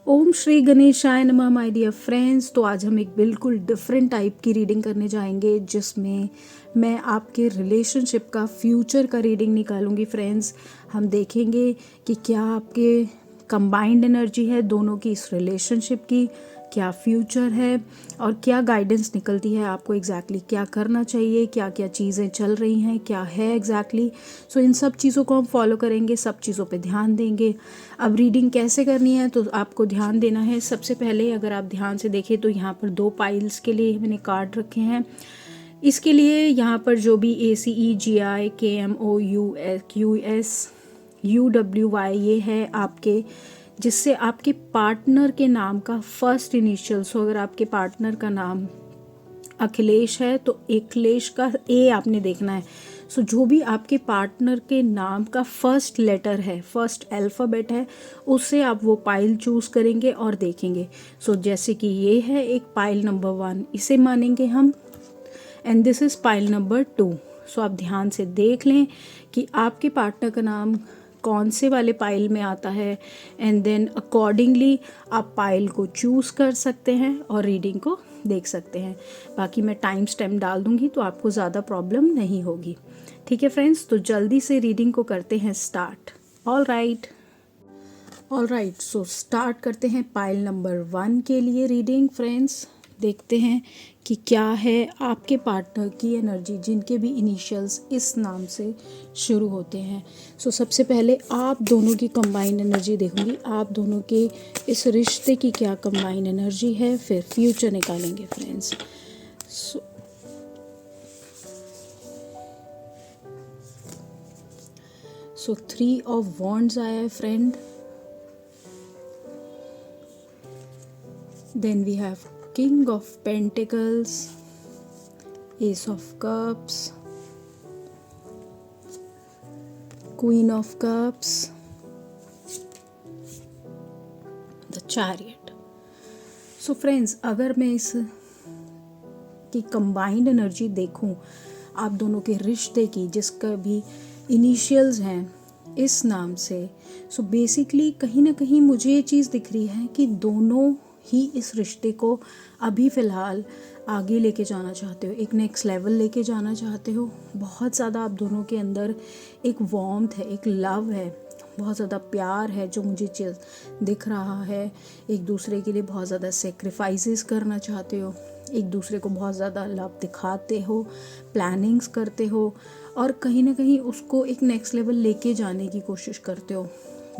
ओम श्री गणेशाय नमः my dear friends. तो आज हम एक बिल्कुल डिफरेंट टाइप की रीडिंग करने जाएंगे जिसमें मैं आपके रिलेशनशिप का फ्यूचर का रीडिंग निकालूंगी फ्रेंड्स। हम देखेंगे कि क्या आपके कंबाइंड एनर्जी है दोनों की इस रिलेशनशिप की, क्या फ्यूचर है और क्या गाइडेंस निकलती है आपको एग्जैक्टली क्या करना चाहिए, क्या क्या चीज़ें चल रही हैं, क्या है एग्जैक्टली। सो इन सब चीज़ों को हम फॉलो करेंगे, सब चीज़ों पे ध्यान देंगे। अब रीडिंग कैसे करनी है तो आपको ध्यान देना है। सबसे पहले अगर आप ध्यान से देखें तो यहाँ पर 2 पाइल्स के लिए मैंने कार्ड रखे हैं। इसके लिए यहाँ पर जो भी ACEGIKMOUQS ये है आपके, जिससे आपके पार्टनर के नाम का फर्स्ट इनिशियल्स हो। अगर आपके पार्टनर का नाम अखिलेश है तो अखिलेश का ए आपने देखना है। सो जो भी आपके पार्टनर के नाम का फर्स्ट लेटर है, फर्स्ट अल्फ़ाबेट है, उससे आप वो पाइल चूज़ करेंगे और देखेंगे। सो जैसे कि ये है एक पाइल नंबर 1, इसे मानेंगे हम, and this is pile number 2। सो आप ध्यान से देख लें कि आपके पार्टनर का नाम कौन से वाले पाइल में आता है, एंड देन अकॉर्डिंगली आप पाइल को चूज़ कर सकते हैं और रीडिंग को देख सकते हैं। बाकी मैं टाइम स्टैम्प डाल दूंगी तो आपको ज़्यादा प्रॉब्लम नहीं होगी। ठीक है फ्रेंड्स, तो जल्दी से रीडिंग को करते हैं start. All right, so start करते हैं पाइल नंबर 1 के लिए रीडिंग फ्रेंड्स। देखते हैं कि क्या है आपके पार्टनर की एनर्जी जिनके भी इनिशियल्स इस नाम से शुरू होते हैं। सो सबसे पहले आप दोनों की कंबाइंड एनर्जी देखूंगी, आप दोनों के इस रिश्ते की क्या कंबाइंड एनर्जी है, फिर फ्यूचर निकालेंगे फ्रेंड्स। सो 3 ऑफ वॉन्ड्स आया है friend, then we have King of Pentacles, Ace of Cups, Queen of Cups, the Chariot। So friends, अगर मैं इस की कंबाइंड एनर्जी देखूं आप दोनों के रिश्ते की, जिसका भी इनिशियल्स हैं इस नाम से, सो बेसिकली कहीं ना कहीं मुझे ये चीज़ दिख रही है कि दोनों ही इस रिश्ते को अभी फ़िलहाल आगे लेके जाना चाहते हो, एक नेक्स्ट लेवल लेके जाना चाहते हो। बहुत ज़्यादा आप दोनों के अंदर एक वार्मथ है, एक लव है, बहुत ज़्यादा प्यार है जो मुझे चीज़ दिख रहा है। एक दूसरे के लिए बहुत ज़्यादा सेक्रीफाइसेस करना चाहते हो, एक दूसरे को बहुत ज़्यादा लव दिखाते हो, प्लानिंग्स करते हो और कहीं ना कहीं उसको एक नेक्स्ट लेवल लेके जाने की कोशिश करते हो।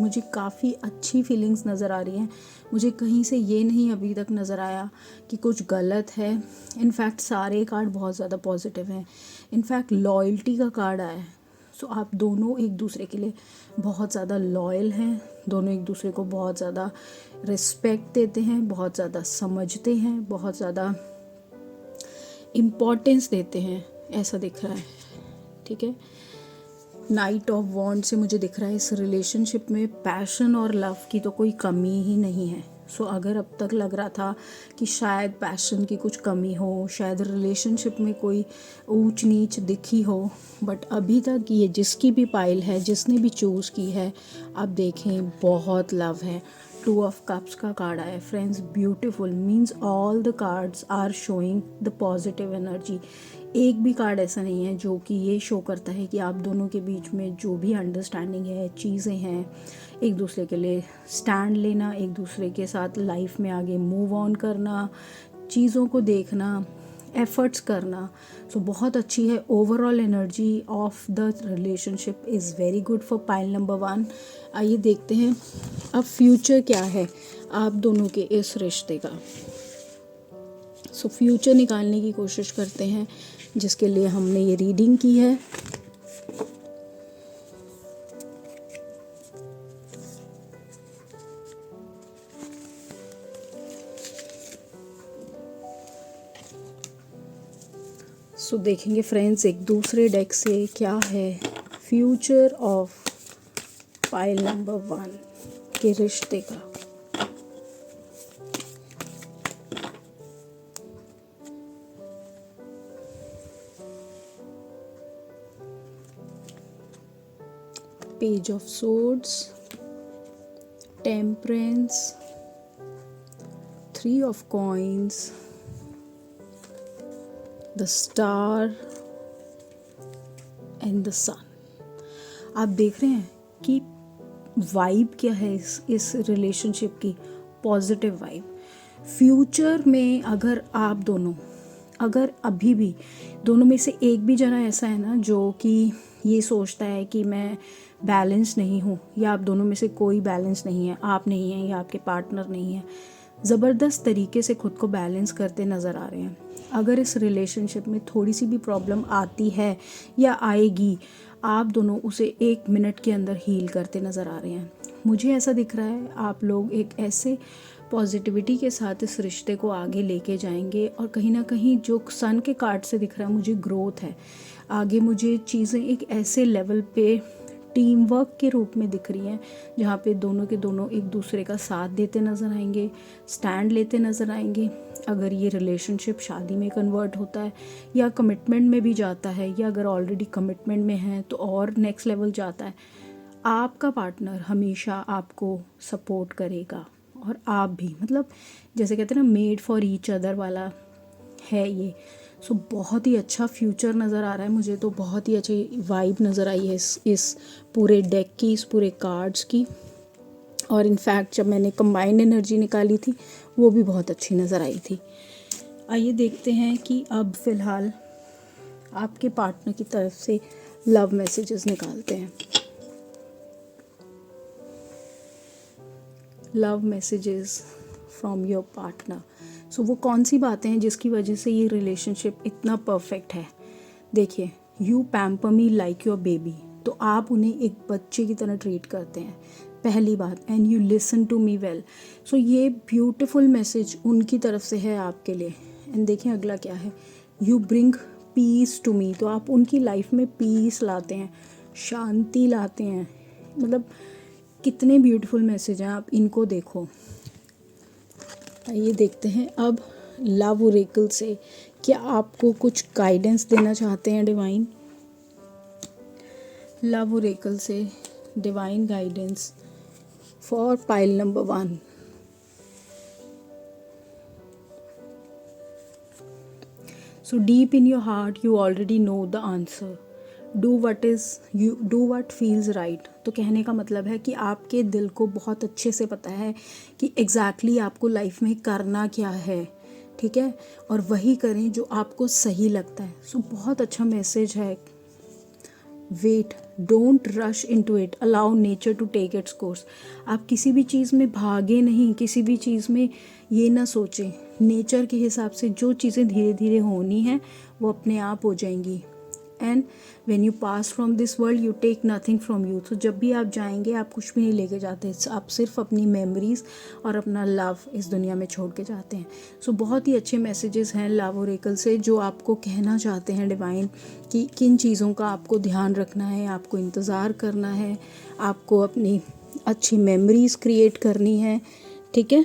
मुझे काफ़ी अच्छी फीलिंग्स नज़र आ रही हैं। मुझे कहीं से ये नहीं अभी तक नज़र आया कि कुछ गलत है। इनफैक्ट सारे कार्ड बहुत ज़्यादा पॉजिटिव हैं। इनफैक्ट लॉयल्टी का कार्ड आया है। सो आप दोनों एक दूसरे के लिए बहुत ज़्यादा लॉयल हैं, दोनों एक दूसरे को बहुत ज़्यादा रिस्पेक्ट देते हैं, बहुत ज़्यादा समझते हैं, बहुत ज़्यादा इम्पोर्टेंस देते हैं, ऐसा दिख रहा है। ठीक है, नाइट ऑफ वॉन्ड से मुझे दिख रहा है इस रिलेशनशिप में पैशन और लव की तो कोई कमी ही नहीं है। सो अगर अब तक लग रहा था कि शायद पैशन की कुछ कमी हो, शायद रिलेशनशिप में कोई ऊंच नीच दिखी हो, बट अभी तक ये जिसकी भी पाइल है, जिसने भी चूज़ की है, आप देखें बहुत लव है। 2 ऑफ कप्स का कार्ड आया friends, beautiful means all the cards are showing the positive energy. एक भी कार्ड ऐसा नहीं है जो कि ये शो करता है कि आप दोनों के बीच में जो भी अंडरस्टैंडिंग है, चीज़ें हैं, एक दूसरे के लिए स्टैंड लेना, एक दूसरे के साथ लाइफ में आगे मूव ऑन करना, चीज़ों को देखना, एफर्ट्स करना। सो बहुत अच्छी है। Overall energy of the relationship is very good for pile number 1। आइए देखते हैं अब फ्यूचर क्या है आप दोनों के इस रिश्ते का। सो फ्यूचर निकालने की कोशिश करते हैं जिसके लिए हमने ये रीडिंग की है। सो देखेंगे फ्रेंड्स एक दूसरे डेक से क्या है फ्यूचर ऑफ पाइल नंबर 1 के रिश्ते का। Page of swords, temperance, 3 of coins, the star and the sun. आप देख रहे हैं कि वाइब क्या है इस रिलेशनशिप की, पॉजिटिव वाइब. फ्यूचर में अगर आप दोनों, अगर अभी भी दोनों में से एक भी जना ऐसा है ना जो कि ये सोचता है कि मैं बैलेंस नहीं हूँ, या आप दोनों में से कोई बैलेंस नहीं है, आप नहीं हैं या आपके पार्टनर नहीं है, ज़बरदस्त तरीके से खुद को बैलेंस करते नज़र आ रहे हैं. अगर इस रिलेशनशिप में थोड़ी सी भी प्रॉब्लम आती है या आएगी, आप दोनों उसे 1 मिनट के अंदर हील करते नज़र आ रहे हैं. मुझे ऐसा दिख रहा है आप लोग एक ऐसे पॉजिटिविटी के साथ इस रिश्ते को आगे लेके जाएंगे, और कहीं ना कहीं जो सन के कार्ड से दिख रहा है मुझे ग्रोथ है. आगे मुझे चीज़ें एक ऐसे लेवल पे टीम वर्क के रूप में दिख रही हैं जहाँ पे दोनों के दोनों एक दूसरे का साथ देते नज़र आएंगे, स्टैंड लेते नज़र आएंगे. अगर ये रिलेशनशिप शादी में कन्वर्ट होता है या कमिटमेंट में भी जाता है, या अगर ऑलरेडी कमिटमेंट में है तो और नेक्स्ट लेवल जाता है, आपका पार्टनर हमेशा आपको सपोर्ट करेगा और आप भी, मतलब जैसे कहते हैं ना, मेड फॉर ईच अदर वाला है ये. सो बहुत ही अच्छा फ्यूचर नज़र आ रहा है मुझे, तो बहुत ही अच्छी वाइब नज़र आई है इस पूरे डेक की, इस पूरे कार्ड्स की. और इनफैक्ट जब मैंने कंबाइंड एनर्जी निकाली थी वो भी बहुत अच्छी नज़र आई थी. आइए देखते हैं कि अब फ़िलहाल आपके पार्टनर की तरफ से लव मैसेजेस निकालते हैं. Love messages from your partner. So वो कौन सी बातें हैं जिसकी वजह से ये रिलेशनशिप इतना परफेक्ट है. देखिए, you pamper me like your baby, तो आप उन्हें एक बच्चे की तरह ट्रीट करते हैं, पहली बात. And you listen to me well. So ये ब्यूटिफुल मैसेज उनकी तरफ से है आपके लिए. एंड देखिए अगला क्या है, you bring peace to me, तो आप उनकी लाइफ में पीस लाते हैं, शांति लाते हैं. मतलब कितने ब्यूटीफुल मैसेज हैं, आप इनको देखो. आइए देखते हैं अब लव ओरेकल से क्या आपको कुछ गाइडेंस देना चाहते हैं डिवाइन. लव ओरेकल से divine guidance for pile number 1. So deep in your heart you already know the answer. Do what feels right. तो कहने का मतलब है कि आपके दिल को बहुत अच्छे से पता है कि एग्जैक्टली आपको लाइफ में करना क्या है, ठीक है, और वही करें जो आपको सही लगता है. सो बहुत अच्छा मैसेज है. Wait, don't rush into it, allow nature to take its course. आप किसी भी चीज़ में भागे नहीं, किसी भी चीज़ में ये ना सोचें. नेचर के हिसाब से जो चीज़ें धीरे धीरे होनी हैं वो अपने आप हो जाएंगी. And when you pass from this world you take nothing from you. तो जब भी आप जाएंगे आप कुछ भी नहीं लेके जाते, आप सिर्फ अपनी मेमोरीज और अपना लव इस दुनिया में छोड़ के जाते हैं. सो बहुत ही अच्छे मैसेजेस हैं लव ओरेकल से जो आपको कहना चाहते हैं डिवाइन कि किन चीज़ों का आपको ध्यान रखना है, आपको इंतज़ार करना है, आपको अपनी अच्छी मेमोरीज क्रिएट करनी है, ठीक है.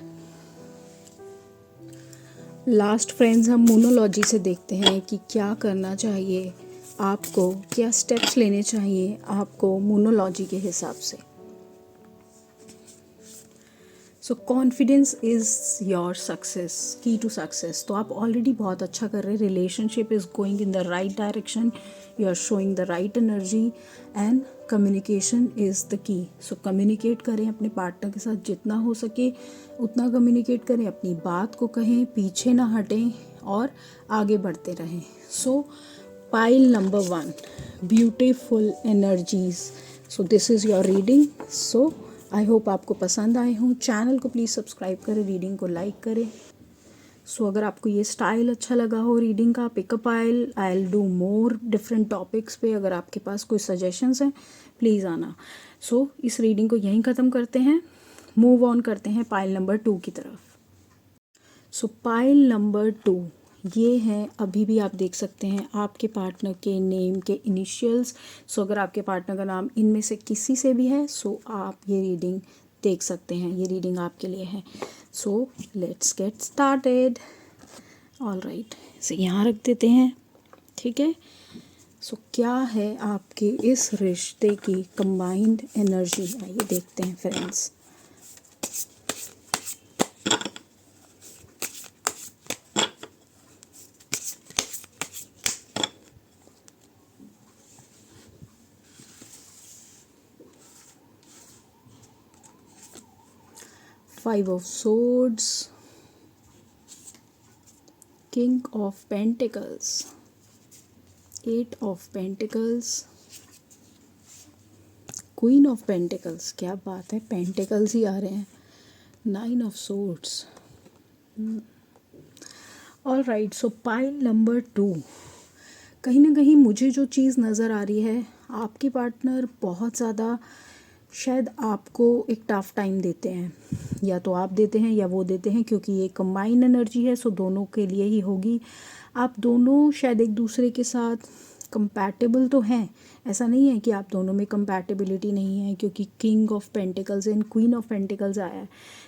लास्ट फ्रेंड्स, हम मोनोलॉजी से देखते हैं कि क्या करना चाहिए आपको, क्या स्टेप्स लेने चाहिए आपको मोनोलॉजी के हिसाब से. So confidence is your success, key to success. तो आप ऑलरेडी बहुत अच्छा कर रहे हैं. Relationship is going in the right direction, you are showing the right energy, and communication is the key. So communicate करें अपने पार्टनर के साथ, जितना हो सके उतना कम्युनिकेट करें, अपनी बात को कहें, पीछे ना हटें और आगे बढ़ते रहें. सो pile number 1, beautiful energies. So this is your reading. So I hope आपको पसंद आए हों. चैनल को प्लीज़ सब्सक्राइब करें, रीडिंग को लाइक करें. सो अगर आपको ये स्टाइल अच्छा लगा हो रीडिंग का, पिकअप आइल, I will do more different topics पे. अगर आपके पास कोई सजेशंस हैं प्लीज़ आना. सो इस रीडिंग को यहीं ख़त्म करते हैं, मूव ऑन करते हैं पाइल नंबर 2 की तरफ. सो पाइल नंबर 2 ये हैं, अभी भी आप देख सकते हैं आपके पार्टनर के नेम के इनिशियल्स. सो अगर आपके पार्टनर का नाम इनमें से किसी से भी है सो आप ये रीडिंग देख सकते हैं, ये रीडिंग आपके लिए है. So let's get started. All right, इसे यहाँ रख देते हैं, ठीक है. सो क्या है आपके इस रिश्ते की कंबाइंड एनर्जी, आइए देखते हैं friends. 5 of swords, king of pentacles, 8 of pentacles, queen of pentacles, क्या बात है, पेंटिकल्स ही आ रहे हैं, 9 of swords. All right, so pile number 2, कहीं ना कहीं मुझे जो चीज़ नज़र आ रही है, आपके पार्टनर बहुत ज़्यादा शायद आपको एक टफ टाइम देते हैं, या तो आप देते हैं या वो देते हैं, क्योंकि ये कंबाइंड एनर्जी है, सो दोनों के लिए ही होगी। आप दोनों शायद एक दूसरे के साथ कंपैटिबल तो हैं, ऐसा नहीं है कि आप दोनों में कंपैटिबिलिटी नहीं है, क्योंकि king of pentacles and queen of pentacles आया है।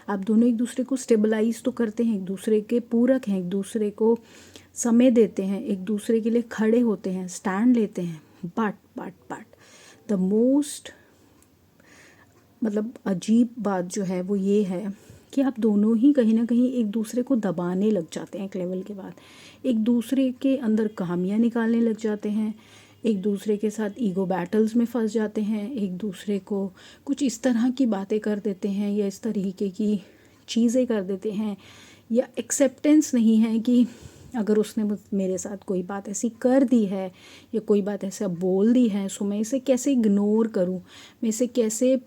आप दोनों एक दूसरे को स्टेबलाइज तो करते हैं, एक दूसरे के पूरक हैं, एक दूसरे को समय देते हैं, एक दूसरे के लिए खड़े होते हैं, स्टैंड लेते हैं। बट द मोस्ट मतलब अजीब बात जो है वो ये है कि आप दोनों ही कहीं ना कहीं एक दूसरे को दबाने लग जाते हैं, एक लेवल के बाद एक दूसरे के अंदर कहानियाँ निकालने लग जाते हैं, एक दूसरे के साथ ईगो बैटल्स में फंस जाते हैं, एक दूसरे को कुछ इस तरह की बातें कर देते हैं या इस तरीके की चीज़ें कर देते हैं, या एक्सेप्टेंस नहीं है कि अगर उसने मेरे साथ कोई बात ऐसी कर दी है या कोई बात ऐसा बोल दी है, सो मैं इसे कैसे इग्नोर करूं, मैं इसे कैसे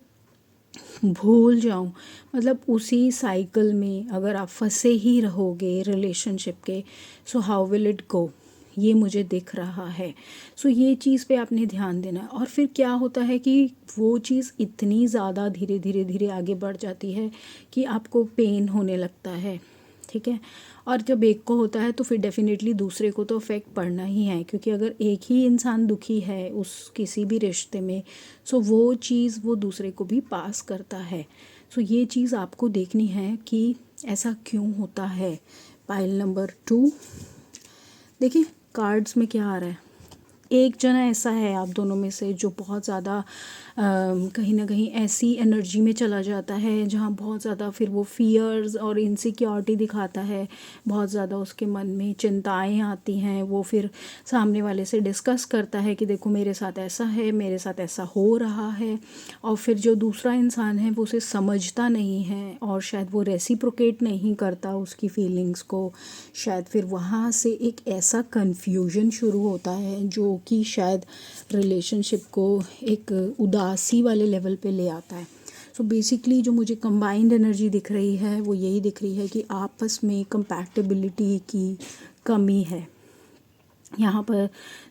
भूल जाऊं। मतलब उसी साइकिल में अगर आप फंसे ही रहोगे रिलेशनशिप के, so how will it go, ये मुझे दिख रहा है। सो ये चीज़ पे आपने ध्यान देना है। और फिर क्या होता है कि वो चीज़ इतनी ज़्यादा धीरे धीरे आगे बढ़ जाती है कि आपको पेन होने लगता है, ठीक है। और जब एक को होता है तो फिर डेफिनेटली दूसरे को तो इफेक्ट पड़ना ही है, क्योंकि अगर एक ही इंसान दुखी है उस किसी भी रिश्ते में, सो वो चीज़ वो दूसरे को भी पास करता है। सो ये चीज़ आपको देखनी है कि ऐसा क्यों होता है। पाइल नंबर 2, देखिए कार्ड्स में क्या आ रहा है। एक जना ऐसा है आप दोनों में से जो बहुत ज़्यादा कहीं ना कहीं ऐसी एनर्जी में चला जाता है जहाँ बहुत ज़्यादा फिर वो फियर्स और इनसिक्योरिटी दिखाता है, बहुत ज़्यादा उसके मन में चिंताएं आती हैं, वो फिर सामने वाले से डिस्कस करता है कि देखो मेरे साथ ऐसा है, मेरे साथ ऐसा हो रहा है, और फिर जो दूसरा इंसान है वो उसे समझता नहीं है और शायद वो रेसिप्रोकेट नहीं करता उसकी फीलिंग्स को। शायद फिर वहाँ से एक ऐसा कन्फ्यूजन शुरू होता है जो कि शायद रिलेशनशिप को एक उदासी वाले लेवल पे ले आता है। सो बेसिकली जो मुझे कंबाइंड एनर्जी दिख रही है वो यही दिख रही है कि आपस में कंपैटिबिलिटी की कमी है। यहाँ पर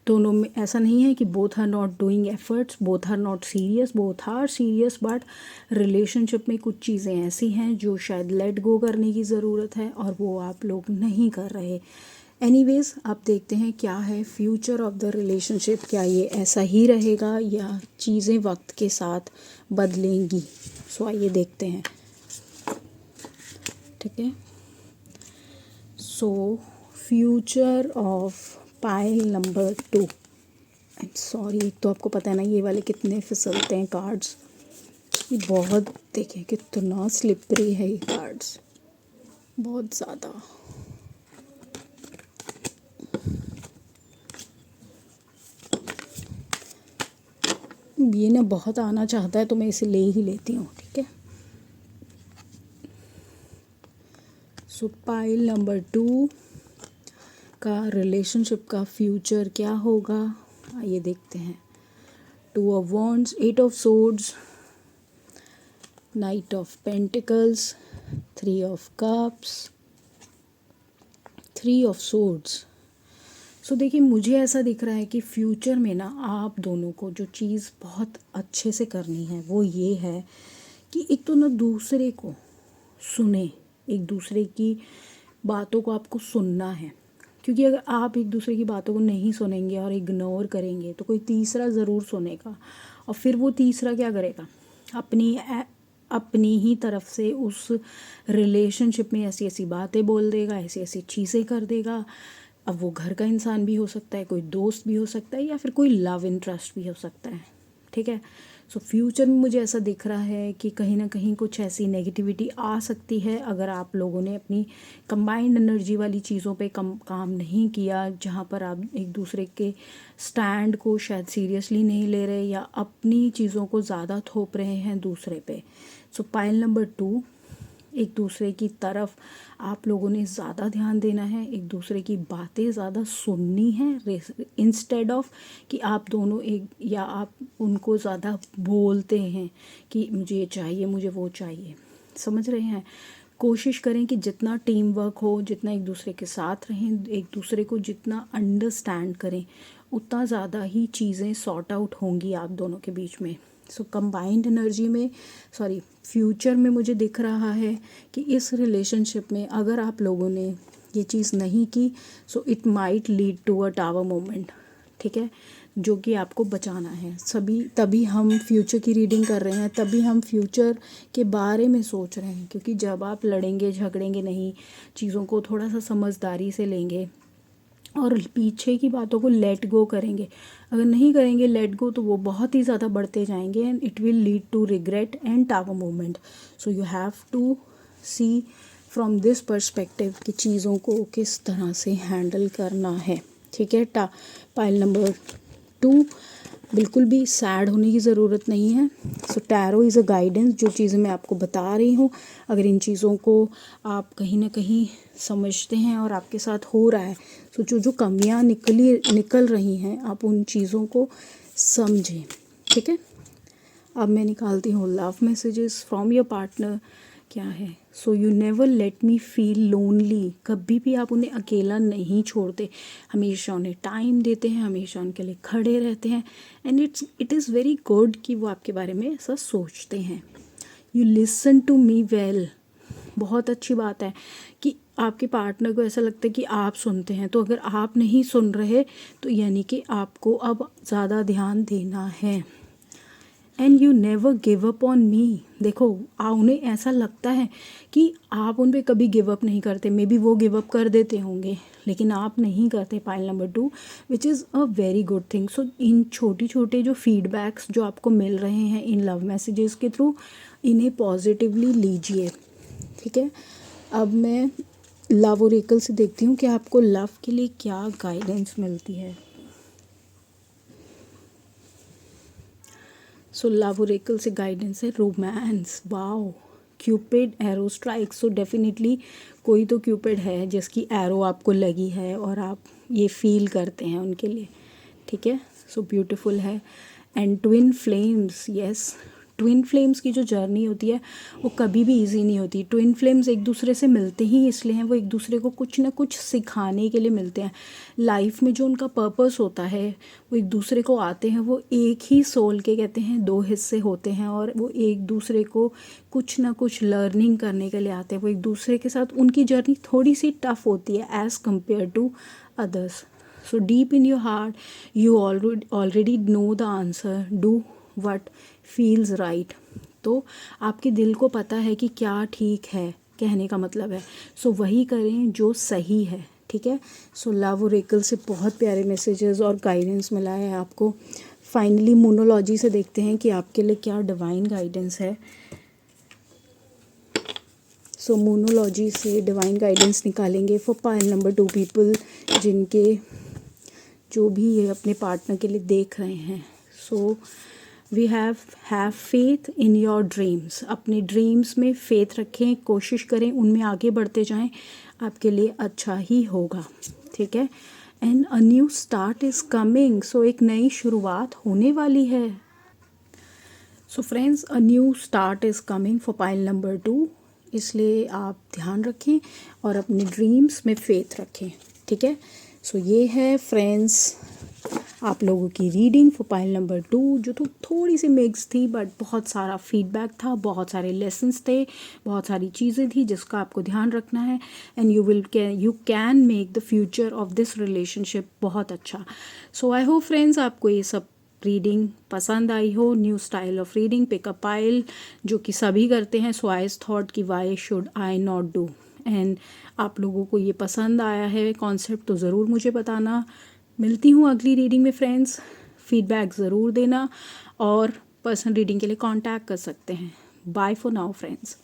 दोनों में ऐसा नहीं है कि both are not doing efforts, both are not serious, both are serious, but relationship में कुछ चीज़ें ऐसी हैं जो शायद लेट गो करने की ज़रूरत है और वो आप लोग नहीं कर रहे। एनीवेज आप देखते हैं क्या है फ्यूचर ऑफ द रिलेशनशिप, क्या ये ऐसा ही रहेगा या चीज़ें वक्त के साथ बदलेंगी। सो आइए देखते हैं, ठीक है। So future of pile number 2, I am sorry, एक तो आपको पता है ना ये वाले कितने फिसलते हैं कार्ड्स, ये बहुत, देखें कितना स्लिपरी है ये कार्ड्स, बहुत ज़्यादा। ये ना बहुत आना चाहता है तो मैं इसे ले ही लेती हूँ, ठीक है। सो पाइल नंबर 2 का रिलेशनशिप का फ्यूचर क्या होगा, आइए देखते हैं। 2 of wands, 8 of swords, knight of pentacles, 3 of cups, 3 of swords. So देखिए मुझे ऐसा दिख रहा है कि फ्यूचर में ना आप दोनों को जो चीज़ बहुत अच्छे से करनी है वो ये है कि एक तो ना दूसरे को सुने, एक दूसरे की बातों को आपको सुनना है, क्योंकि अगर आप एक दूसरे की बातों को नहीं सुनेंगे और इग्नोर करेंगे तो कोई तीसरा ज़रूर सुनेगा, और फिर वो तीसरा क्या करेगा, अपनी ही तरफ से उस रिलेशनशिप में ऐसी ऐसी बातें बोल देगा, ऐसी ऐसी चीज़ें कर देगा। अब वो घर का इंसान भी हो सकता है, कोई दोस्त भी हो सकता है, या फिर कोई लव इंटरेस्ट भी हो सकता है, ठीक है। सो फ्यूचर में मुझे ऐसा दिख रहा है कि कहीं ना कहीं कुछ ऐसी नेगेटिविटी आ सकती है अगर आप लोगों ने अपनी कंबाइंड एनर्जी वाली चीज़ों पे काम नहीं किया, जहाँ पर आप एक दूसरे के स्टैंड को शायद सीरियसली नहीं ले रहे या अपनी चीज़ों को ज़्यादा थोप रहे हैं दूसरे पे। सो पाइल नंबर 2, एक दूसरे की तरफ आप लोगों ने ज़्यादा ध्यान देना है, एक दूसरे की बातें ज़्यादा सुननी है इंस्टेड ऑफ कि आप दोनों एक या आप उनको ज़्यादा बोलते हैं कि मुझे ये चाहिए, मुझे वो चाहिए। समझ रहे हैं? कोशिश करें कि जितना टीम वर्क हो, जितना एक दूसरे के साथ रहें, एक दूसरे को जितना अंडरस्टैंड करें, उतना ज़्यादा ही चीज़ें सॉर्ट आउट होंगी आप दोनों के बीच में। सो कंबाइंड एनर्जी में फ्यूचर में मुझे दिख रहा है कि इस रिलेशनशिप में अगर आप लोगों ने ये चीज़ नहीं की, so it might lead to a tower moment, ठीक है, जो कि आपको बचाना है। तभी हम फ्यूचर की रीडिंग कर रहे हैं, तभी हम फ्यूचर के बारे में सोच रहे हैं, क्योंकि जब आप लड़ेंगे झगड़ेंगे नहीं, चीज़ों को थोड़ा सा समझदारी से लेंगे और पीछे की बातों को लेट गो करेंगे, अगर नहीं करेंगे लेट गो, तो वो बहुत ही ज़्यादा बढ़ते जाएंगे and it will lead to regret and tower movement. So you have to see from this perspective कि चीज़ों को किस तरह से हैंडल करना है, ठीक है। पाइल नंबर 2, बिल्कुल भी सैड होने की ज़रूरत नहीं है। सो टैरो इज़ अ गाइडेंस, जो चीज़ें मैं आपको बता रही हूँ, अगर इन चीज़ों को आप कहीं ना कहीं समझते हैं और आपके साथ हो रहा है, सो जो कमियाँ निकल रही हैं, आप उन चीज़ों को समझें, ठीक है। अब मैं निकालती हूँ love messages from your partner. क्या है? So you never let me feel lonely, कभी भी आप उन्हें अकेला नहीं छोड़ते, हमेशा उन्हें टाइम देते हैं, हमेशा उनके लिए खड़े रहते हैं and it is very good कि वो आपके बारे में ऐसा सोचते हैं। You listen to me well, बहुत अच्छी बात है कि आपके पार्टनर को ऐसा लगता है कि आप सुनते हैं, तो अगर आप नहीं सुन रहे तो यानी कि आपको अब ज़्यादा ध्यान देना है। And you never give up on me, देखो उन्हें ऐसा लगता है कि आप उन पर कभी गिव अप नहीं करते, मे बी वो गिव अप कर देते होंगे लेकिन आप नहीं करते। Pile number 2 which is a very good thing. So इन छोटे छोटे जो फीडबैक्स जो आपको मिल रहे हैं इन लव मैसेजेस के थ्रू, इन्हें पॉजिटिवली लीजिए, ठीक है। अब मैं लव ओरेकल से देखती हूँ कि आपको लव के लिए क्या गाइडेंस मिलती है। सो लव ओरेकल से गाइडेंस है romance, wow, Cupid arrow strike. So definitely कोई तो क्यूपिड है जिसकी एरो आपको लगी है और आप ये फील करते हैं उनके लिए, ठीक है। सो ब्यूटीफुल है। And twin flames, yes, twin flames की जो जर्नी होती है वो कभी भी इजी नहीं होती। ट्विन फ्लेम्स एक दूसरे से मिलते ही इसलिए हैं, वो एक दूसरे को कुछ ना कुछ सिखाने के लिए मिलते हैं। लाइफ में जो उनका पर्पस होता है, वो एक दूसरे को आते हैं, वो एक ही सोल के कहते हैं 2 हिस्से होते हैं और वो एक दूसरे को कुछ ना कुछ लर्निंग करने के लिए आते हैं। वो एक दूसरे के साथ उनकी जर्नी थोड़ी सी टफ होती है as compare to others. So deep in your heart you already know the answer, do what feels right. तो आपके दिल को पता है कि क्या ठीक है, कहने का मतलब है। सो वही करें जो सही है, ठीक है। सो लव ओरेकल से बहुत प्यारे मैसेजेस और गाइडेंस मिला है आपको। फाइनली मोनोलॉजी से देखते हैं कि आपके लिए क्या डिवाइन गाइडेंस है। सो मोनोलॉजी से डिवाइन गाइडेंस निकालेंगे फॉर पाइल नंबर 2 पीपल, जिनके जो भी ये अपने पार्टनर के लिए देख रहे हैं। So we have faith in your dreams, अपने ड्रीम्स में फेथ रखें, कोशिश करें उनमें आगे बढ़ते जाएं, आपके लिए अच्छा ही होगा, ठीक है। And a new start is coming, so एक नई शुरुआत होने वाली है। So friends, a new start is coming for pile number 2, इसलिए आप ध्यान रखें और अपने ड्रीम्स में फेथ रखें, ठीक है। सो ये है फ्रेंड्स आप लोगों की रीडिंग फॉर पाइल नंबर 2, जो तो थोड़ी सी मिक्स थी बट बहुत सारा फीडबैक था, बहुत सारे लेसन्स थे, बहुत सारी चीज़ें थी जिसका आपको ध्यान रखना है and you can make the future of this relationship बहुत अच्छा। सो आई होप फ्रेंड्स आपको ये सब रीडिंग पसंद आई हो। New style of reading, pickup pile, जो कि सभी करते हैं। सो आई थॉट कि why should I not do, and आप लोगों को ये पसंद आया है कॉन्सेप्ट तो ज़रूर मुझे बताना। मिलती हूँ अगली रीडिंग में फ्रेंड्स, फीडबैक ज़रूर देना और पर्सनल रीडिंग के लिए कांटेक्ट कर सकते हैं। Bye for now friends.